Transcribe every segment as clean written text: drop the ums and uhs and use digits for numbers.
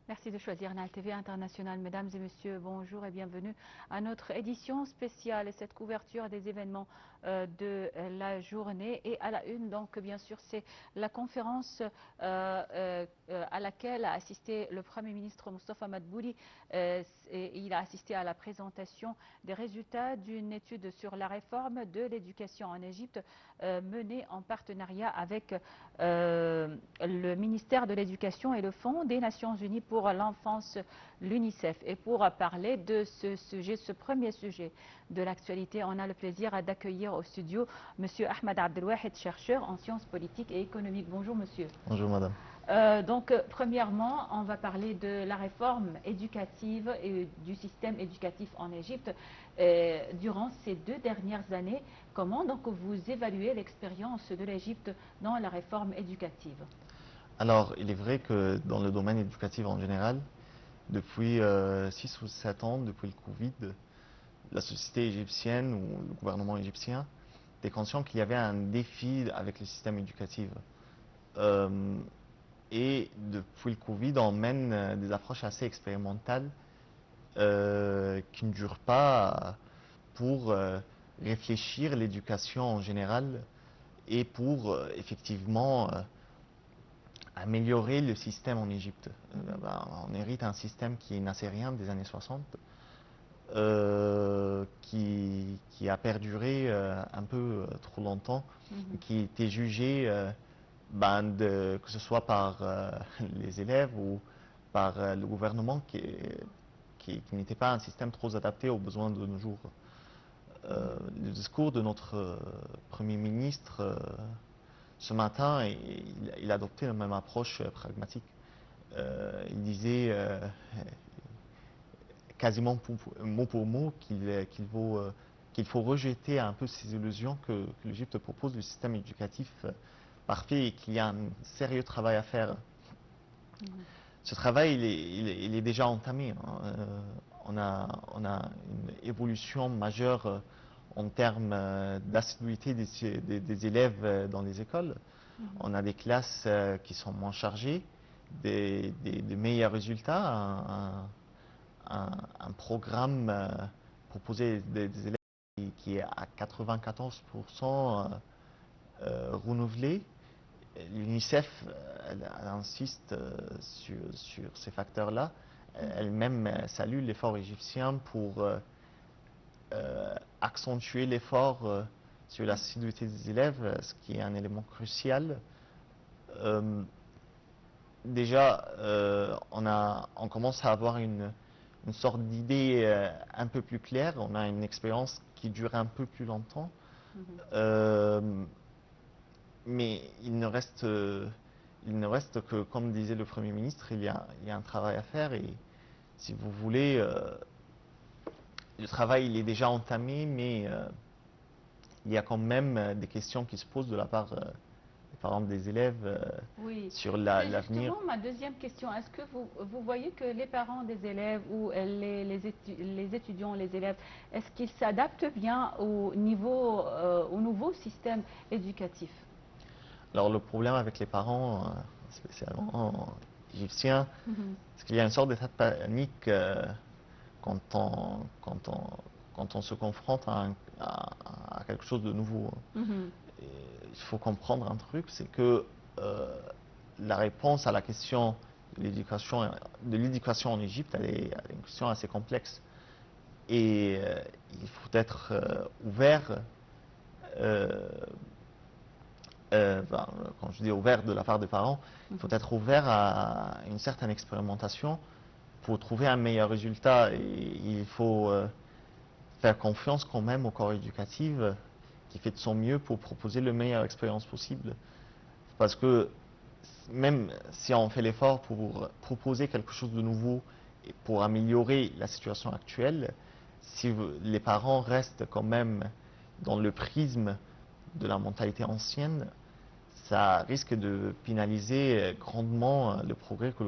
Merci de choisir NAL TV International. Mesdames et messieurs, bonjour et bienvenue à notre édition spéciale et cette couverture des événements de la journée. Et à la une, donc bien sûr, c'est la conférence à laquelle a assisté le Premier ministre Moustapha Madbouli. Il a assisté à la présentation des résultats d'une étude sur la réforme de l'éducation en Égypte menée en partenariat avec le ministère de l'Éducation et le Fonds des Nations Unies pour l'enfance, l'UNICEF. Et pour parler de ce sujet, ce premier sujet de l'actualité, on a le plaisir d'accueillir au studio M. Ahmed Abdelwahed, chercheur en sciences politiques et économiques. Bonjour monsieur. Bonjour madame. Premièrement, on va parler de la réforme éducative et du système éducatif en Égypte. Durant ces 2 dernières années, comment donc vous évaluez l'expérience de l'Égypte dans la réforme éducative? Alors, il est vrai que dans le domaine éducatif en général, depuis 6 ou 7 ans, depuis le Covid, la société égyptienne ou le gouvernement égyptien était conscient qu'il y avait un défi avec le système éducatif. Euh, et depuis le Covid, on mène des approches assez expérimentales qui ne durent pas pour réfléchir l'éducation en général et pour effectivement améliorer le système en Égypte. On hérite un système qui est nassérien des années 60, qui a perduré un peu trop longtemps, qui était jugé, que ce soit par les élèves ou par le gouvernement, qui n'était pas un système trop adapté aux besoins de nos jours. Le discours de notre Premier ministre ce matin, il adoptait la même approche pragmatique. Il disait quasiment mot pour mot qu'il faut rejeter un peu ces illusions que l'Égypte propose du système éducatif parfait et qu'il y a un sérieux travail à faire. Ce travail, il est déjà entamé, hein. On a une évolution majeure en termes d'assiduité des élèves dans les écoles. On a des classes qui sont moins chargées, des meilleurs résultats, un programme proposé des élèves qui est à 94% renouvelé. L'UNICEF, elle insiste sur ces facteurs-là. Elle-même salue l'effort égyptien pour accentuer l'effort sur l'assiduité des élèves, ce qui est un élément crucial. Déjà, on commence à avoir une sorte d'idée un peu plus claire. On a une expérience qui dure un peu plus longtemps. Mais il ne reste que, comme disait le Premier ministre, il y a un travail à faire. Et si vous voulez, le travail il est déjà entamé, mais il y a quand même des questions qui se posent de la part des parents des élèves Oui, sur c'est l'avenir. justement ma deuxième question. Est-ce que vous voyez que les parents des élèves ou les étudiants, les élèves, est-ce qu'ils s'adaptent bien au nouveau système éducatif? Alors le problème avec les parents, spécialement égyptiens, c'est qu'il y a une sorte d'état de panique quand on se confronte à quelque chose de nouveau. Et il faut comprendre un truc, c'est que la réponse à la question de l'éducation en Égypte, elle est une question assez complexe. Et il faut être ouvert, euh, quand je dis ouvert de la part des parents, il faut être ouvert à une certaine expérimentation pour trouver un meilleur résultat. Et il faut faire confiance quand même au corps éducatif qui fait de son mieux pour proposer la meilleure expérience possible. Parce que même si on fait l'effort pour proposer quelque chose de nouveau et pour améliorer la situation actuelle, si les parents restent quand même dans le prisme de la mentalité ancienne, ça risque de pénaliser grandement le progrès que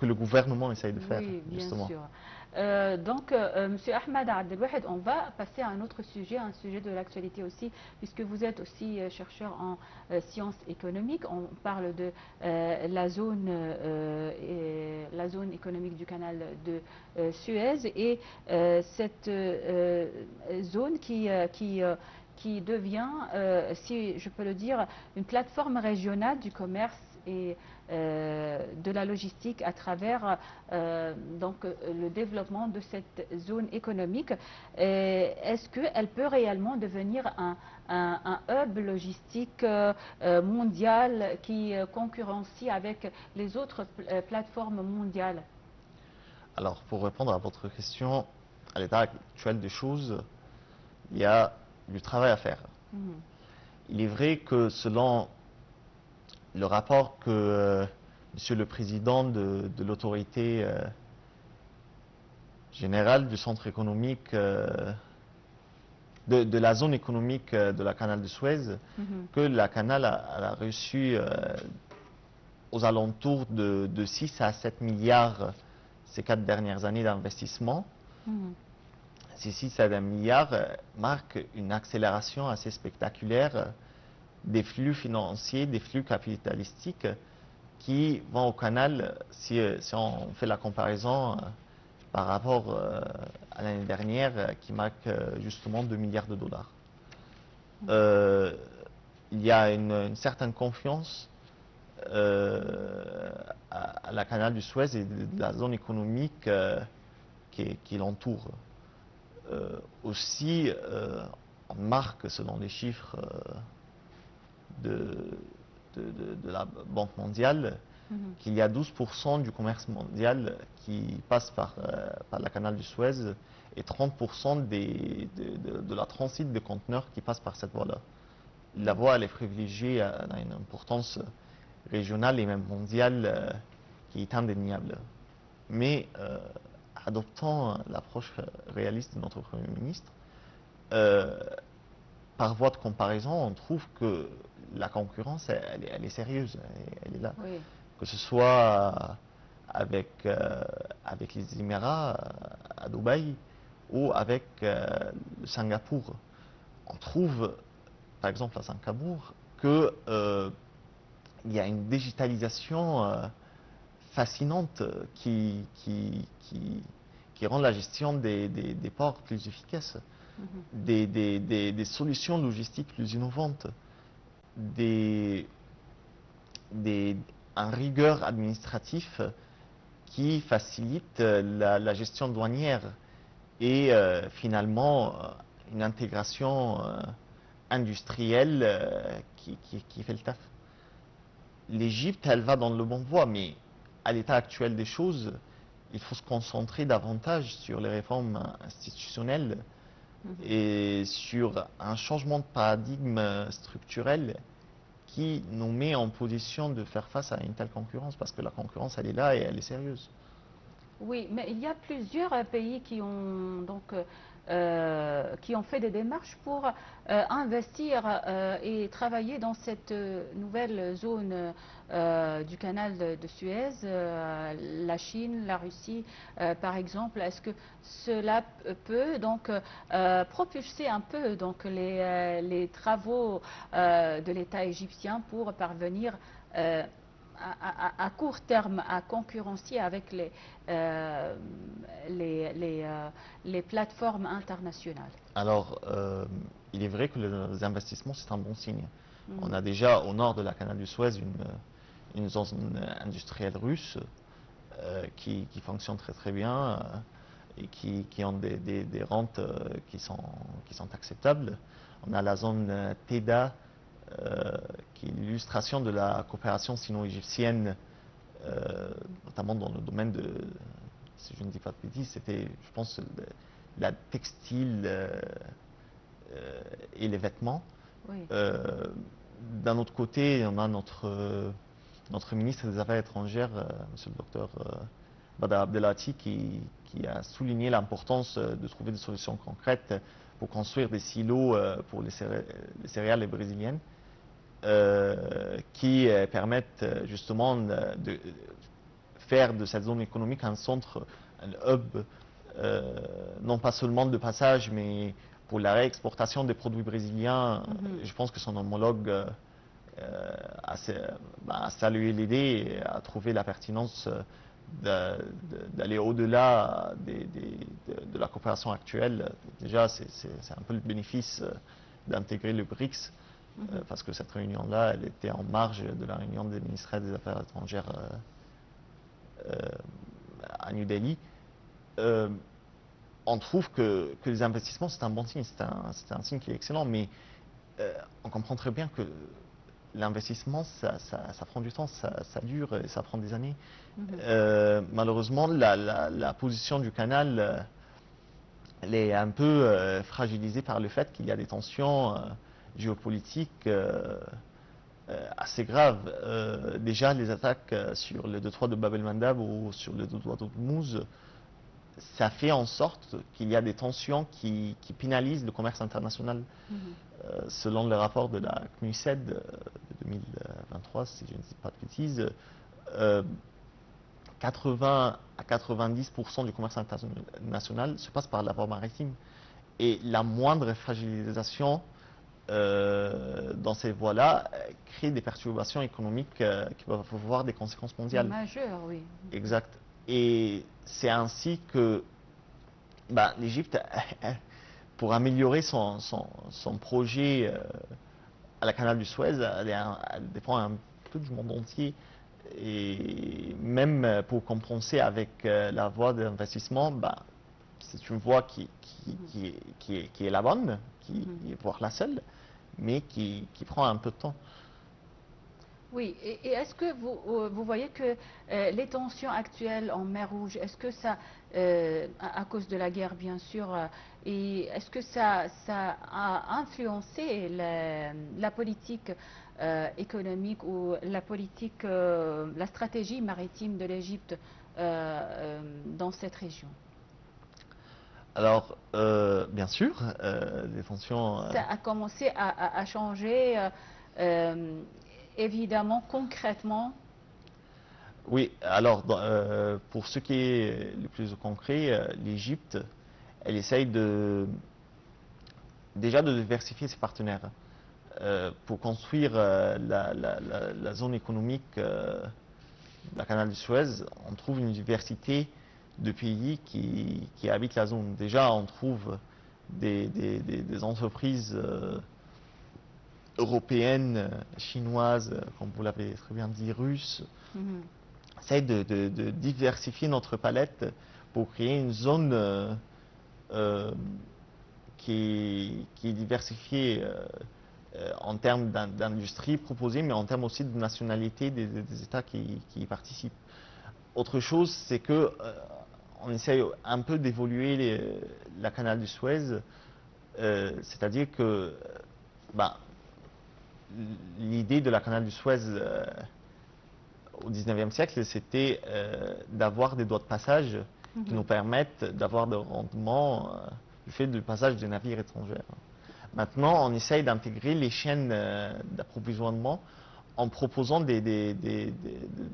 le gouvernement essaye de faire, Oui, bien justement. sûr. Monsieur Ahmed Abdelwahed, on va passer à un autre sujet, un sujet de l'actualité aussi, puisque vous êtes aussi chercheur en sciences économiques. On parle de la la zone économique du canal de Suez et cette zone qui devient, si je peux le dire, une plateforme régionale du commerce et de la logistique à travers le développement de cette zone économique. Est-ce qu'elle peut réellement devenir un hub logistique mondial qui concurrencie avec les autres plateformes mondiales? Alors, pour répondre à votre question, à l'état actuel des choses, il y a du travail à faire. Il est vrai que selon le rapport que Monsieur le Président de l'autorité générale du centre économique, de la zone économique de la canal de Suez, que la canal a reçu aux alentours de 6 à 7 milliards ces 4 dernières années d'investissement. Ces 6 à 7 milliards marquent une accélération assez spectaculaire des flux financiers, des flux capitalistiques qui vont au canal, si on fait la comparaison par rapport à l'année dernière, qui marque justement 2 milliards de dollars. Il y a une certaine confiance à la canal du Suez et de la zone économique qui l'entoure. Aussi, on marque, selon les chiffres de la Banque mondiale, qu'il y a 12% du commerce mondial qui passe par la canal du Suez et 30% de la transit de conteneurs qui passe par cette voie-là. La voie, elle est privilégiée à une importance régionale et même mondiale qui est indéniable. Mais adoptant l'approche réaliste de notre Premier ministre, par voie de comparaison, on trouve que la concurrence, elle est sérieuse, elle est là. Oui. Que ce soit avec les Émirats à Dubaï ou avec le Singapour. On trouve, par exemple à Singapour, que il y a une digitalisation fascinante qui rend la gestion des ports plus efficace, des solutions logistiques plus innovantes, un rigueur administratif qui facilite la gestion douanière et finalement une intégration industrielle qui fait le taf. L'Égypte, elle va dans le bon voie, mais à l'état actuel des choses, il faut se concentrer davantage sur les réformes institutionnelles et sur un changement de paradigme structurel qui nous met en position de faire face à une telle concurrence, parce que la concurrence, elle est là et elle est sérieuse. Oui, mais il y a plusieurs pays qui ont fait des démarches pour investir et travailler dans cette nouvelle zone du canal de Suez, la Chine, la Russie, par exemple. Est-ce que cela peut propulser un peu les travaux de l'État égyptien pour parvenir à court terme à concurrencer avec les plateformes internationales? Alors, il est vrai que les investissements, c'est un bon signe. On a déjà au nord de la canal du Suez une zone industrielle russe qui fonctionne très très bien et qui ont des rentes qui sont acceptables. On a la zone TEDA qui est l'illustration de la coopération sino-égyptienne, notamment dans le domaine de, si je ne dis pas de bêtises, c'était, je pense, la textile et les vêtements. Oui. D'un autre côté, on a notre ministre des Affaires étrangères, monsieur le docteur Badr Abdelati, qui a souligné l'importance de trouver des solutions concrètes pour construire des silos pour les céréales brésiliennes qui permettent justement de faire de cette zone économique un centre, un hub, non pas seulement de passage, mais pour la réexportation des produits brésiliens. Je pense que son homologue a salué l'idée et a trouvé la pertinence d'aller au-delà de la coopération actuelle. Déjà, c'est un peu le bénéfice d'intégrer le BRICS, parce que cette réunion-là, elle était en marge de la réunion des ministères des Affaires étrangères à New Delhi. On trouve que les investissements, c'est un bon signe, c'est un signe qui est excellent, mais on comprend très bien que l'investissement, ça prend du temps, ça dure, et ça prend des années. Malheureusement, la position du canal, elle est un peu fragilisée par le fait qu'il y a des tensions géopolitiques assez graves. Déjà, les attaques sur le détroit de Bab el-Mandab ou sur le détroit d'Ormuz, ça fait en sorte qu'il y a des tensions qui pénalisent le commerce international. Selon le rapport de la CNUSED de 2023, si je ne dis pas de bêtises, 80 à 90% du commerce international se passe par la voie maritime. Et la moindre fragilisation dans ces voies-là crée des perturbations économiques qui peuvent avoir des conséquences mondiales. Majeures, oui. Exact. Et c'est ainsi que l'Égypte, pour améliorer son projet à la canal du Suez, elle dépend un peu du monde entier. Et même pour compenser avec la voie d'investissement, c'est une voie qui est la bonne, qui est voire la seule, mais qui prend un peu de temps. Oui, et est-ce que vous voyez que les tensions actuelles en mer Rouge, est-ce que ça, à cause de la guerre bien sûr, et est-ce que ça a influencé la politique économique ou la politique, la stratégie maritime de l'Égypte dans cette région? Alors, bien sûr, les tensions... Ça a commencé à changer. Évidemment, concrètement. Oui, alors pour ce qui est le plus concret, l'Égypte, elle essaye déjà de diversifier ses partenaires. Pour construire la zone économique, la canal du Suez, on trouve une diversité de pays qui habitent la zone. Déjà, on trouve des entreprises européennes, chinoises, comme vous l'avez très bien dit, russes, essaye de diversifier notre palette pour créer une zone qui est diversifiée en termes d'industrie proposée, mais en termes aussi de nationalité des États qui y participent. Autre chose, c'est que on essaye un peu d'évoluer la canal du Suez, c'est-à-dire que l'idée de la canal du Suez au 19e siècle, c'était d'avoir des droits de passage qui nous permettent d'avoir des rendements du fait du passage des navires étrangers. Maintenant, on essaye d'intégrer les chaînes d'approvisionnement en proposant de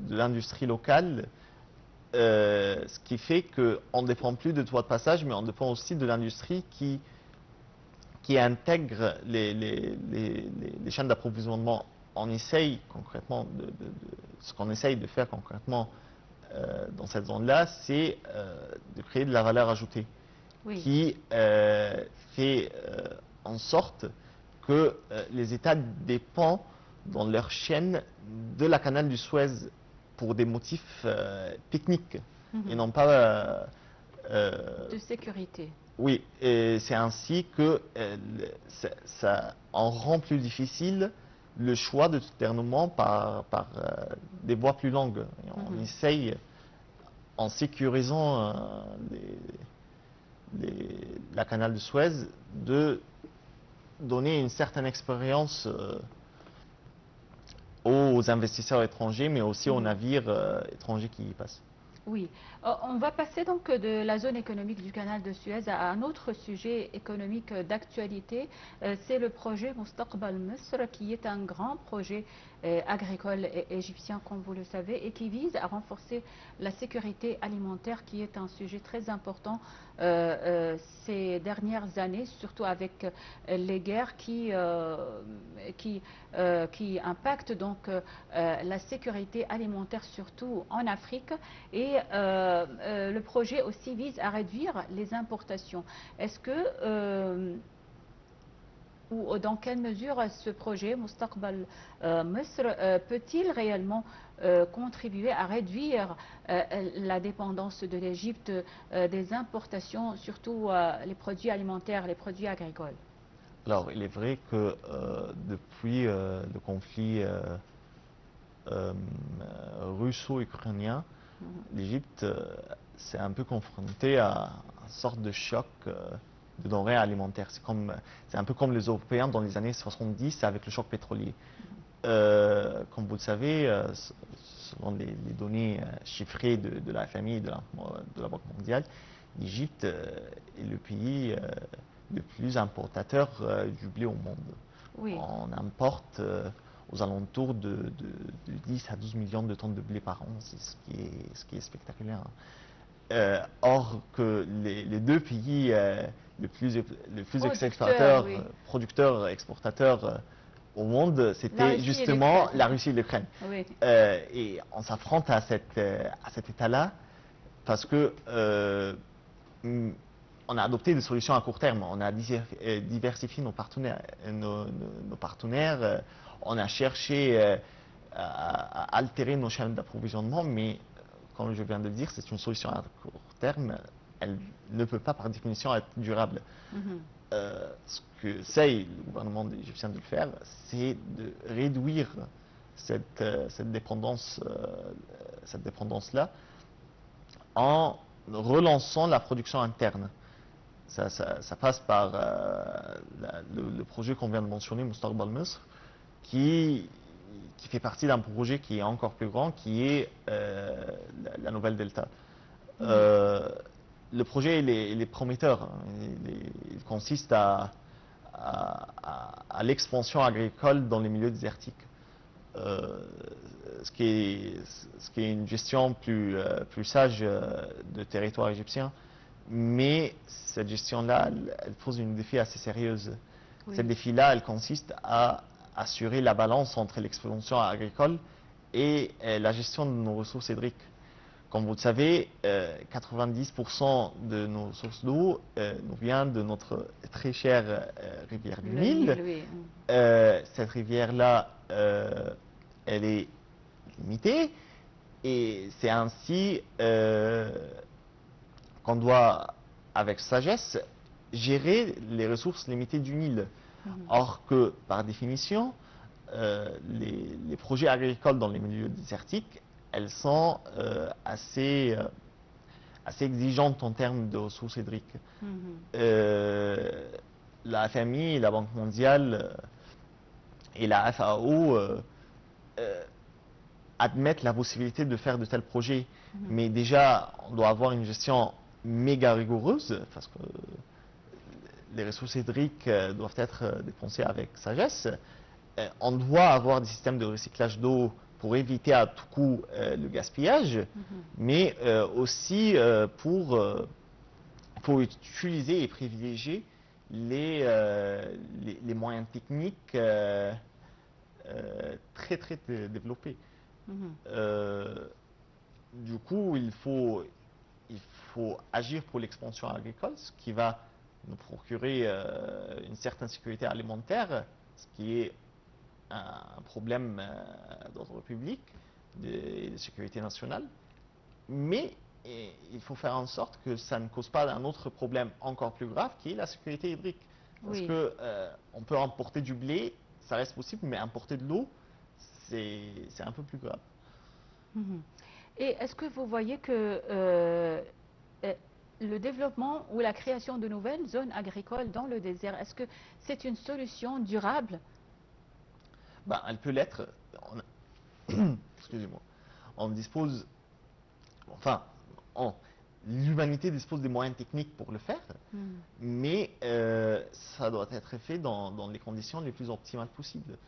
l'industrie locale, ce qui fait qu'on ne dépend plus de droits de passage, mais on dépend aussi de l'industrie qui intègre les chaînes d'approvisionnement. On essaye concrètement, ce qu'on essaye de faire concrètement dans cette zone-là, c'est de créer de la valeur ajoutée qui fait en sorte que les États dépendent dans leur chaîne de la canal du Suez pour des motifs techniques et non pas de sécurité. Oui, et c'est ainsi que ça en rend plus difficile le choix de détournement par des voies plus longues. Et on essaye, en sécurisant la canal de Suez, de donner une certaine expérience aux investisseurs étrangers, mais aussi aux navires étrangers qui y passent. Oui, on va passer donc de la zone économique du canal de Suez à un autre sujet économique d'actualité. C'est le projet Mustaqbal Misr, qui est un grand projet agricole égyptien, comme vous le savez, et qui vise à renforcer la sécurité alimentaire, qui est un sujet très important ces dernières années, surtout avec les guerres qui impactent donc la sécurité alimentaire, surtout en Afrique. Et le projet aussi vise à réduire les importations. Est-ce que ou dans quelle mesure ce projet Mustaqbal Misr peut-il réellement contribuer à réduire la dépendance de l'Égypte des importations, surtout les produits alimentaires, les produits agricoles? Alors, il est vrai que depuis le conflit euh, russo-ukrainien, Mhm. l'Égypte s'est un peu confrontée à une sorte de choc de denrées alimentaires. C'est un peu comme les Européens dans les années 70 avec le choc pétrolier. Comme vous le savez, selon les données chiffrées de la FMI et de la Banque mondiale, l'Égypte est le pays le plus importateur du blé au monde. Oui. On importe aux alentours de 10 à 12 millions de tonnes de blé par an, c'est ce qui est spectaculaire. Or que les deux pays le plus Producteur, exportateurs, oui. producteurs, exportateurs au monde, La c'était Russie et justement l'Ukraine. la Russie et l'Ukraine. Oui. Et on s'affronte à cet état-là parce que on a adopté des solutions à court terme. On a diversifié nos partenaires. Nos partenaires. On a cherché à altérer nos chaînes d'approvisionnement, mais comme je viens de le dire, c'est une solution à court terme. Elle ne peut pas, par définition, être durable. Mhm. Ce que essaye le gouvernement égyptien de faire, c'est de réduire cette dépendance-là en relançant la production interne. Ça passe par le projet qu'on vient de mentionner, Mustaqbal Misr, qui fait partie d'un projet qui est encore plus grand, qui est la Nouvelle Delta. Le projet il est prometteur. Il consiste à l'expansion agricole dans les milieux désertiques. Euh, ce qui est une gestion plus sage de territoire égyptien. Mais cette gestion-là, elle pose une défi assez sérieuse. Oui. Cette défi-là, elle consiste à assurer la balance entre l'expansion agricole et la gestion de nos ressources hydriques. Comme vous le savez, 90% de nos sources d'eau nous vient de notre très chère rivière du Le Nil. Nil, oui. Cette rivière-là, elle est limitée et c'est ainsi qu'on doit, avec sagesse, gérer les ressources limitées du Nil. Or que, par définition, les projets agricoles dans les milieux désertiques, elles sont assez exigeantes en termes de ressources hydriques. La FMI, la Banque mondiale et la FAO admettent la possibilité de faire de tels projets. Mais déjà, on doit avoir une gestion méga rigoureuse, parce que les ressources hydriques doivent être dépensées avec sagesse. On doit avoir des systèmes de recyclage d'eau pour éviter à tout coup le gaspillage, mais aussi pour utiliser et privilégier les moyens techniques très très développés. Du coup, il faut agir pour l'expansion agricole, ce qui va nous procurer une certaine sécurité alimentaire, ce qui est un problème d'ordre public, de sécurité nationale. Mais il faut faire en sorte que ça ne cause pas un autre problème encore plus grave, qui est la sécurité hydrique. Parce que on peut importer du blé, ça reste possible, mais importer de l'eau, c'est un peu plus grave. Et est-ce que vous voyez que le développement ou la création de nouvelles zones agricoles dans le désert, est-ce que c'est une solution durable? Ben, elle peut l'être. Excusez-moi. On dispose, enfin, l'humanité dispose des moyens techniques pour le faire, mais ça doit être fait dans les conditions les plus optimales possibles.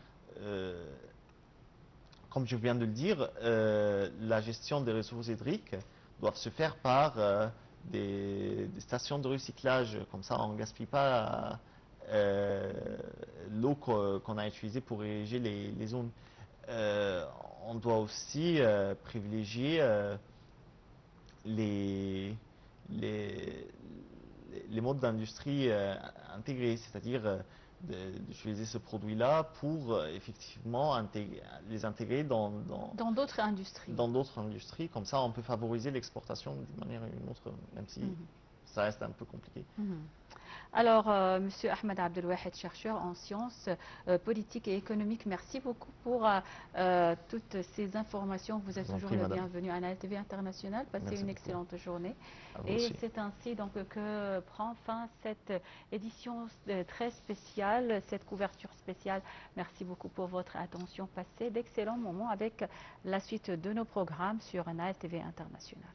Comme je viens de le dire, la gestion des ressources hydriques doit se faire par des stations de recyclage. Comme ça, on ne gaspille pas l'eau qu'on a utilisée pour irriguer les zones. On doit aussi privilégier les, les, les modes d'industrie intégrés, c'est-à-dire d'utiliser ce produit-là pour effectivement les intégrer Dans d'autres industries. dans d'autres industries. Comme ça, on peut favoriser l'exportation d'une manière ou d'une autre, même si ça reste un peu compliqué. Alors, Monsieur Ahmed Abdelwahed, chercheur en sciences politiques et économiques, merci beaucoup pour toutes ces informations. Vous êtes toujours le bienvenu à NALTV International. Passez une excellente journée. Et c'est ainsi donc que prend fin cette édition très spéciale, cette couverture spéciale. Merci beaucoup pour votre attention. Passez d'excellents moments avec la suite de nos programmes sur NALTV International.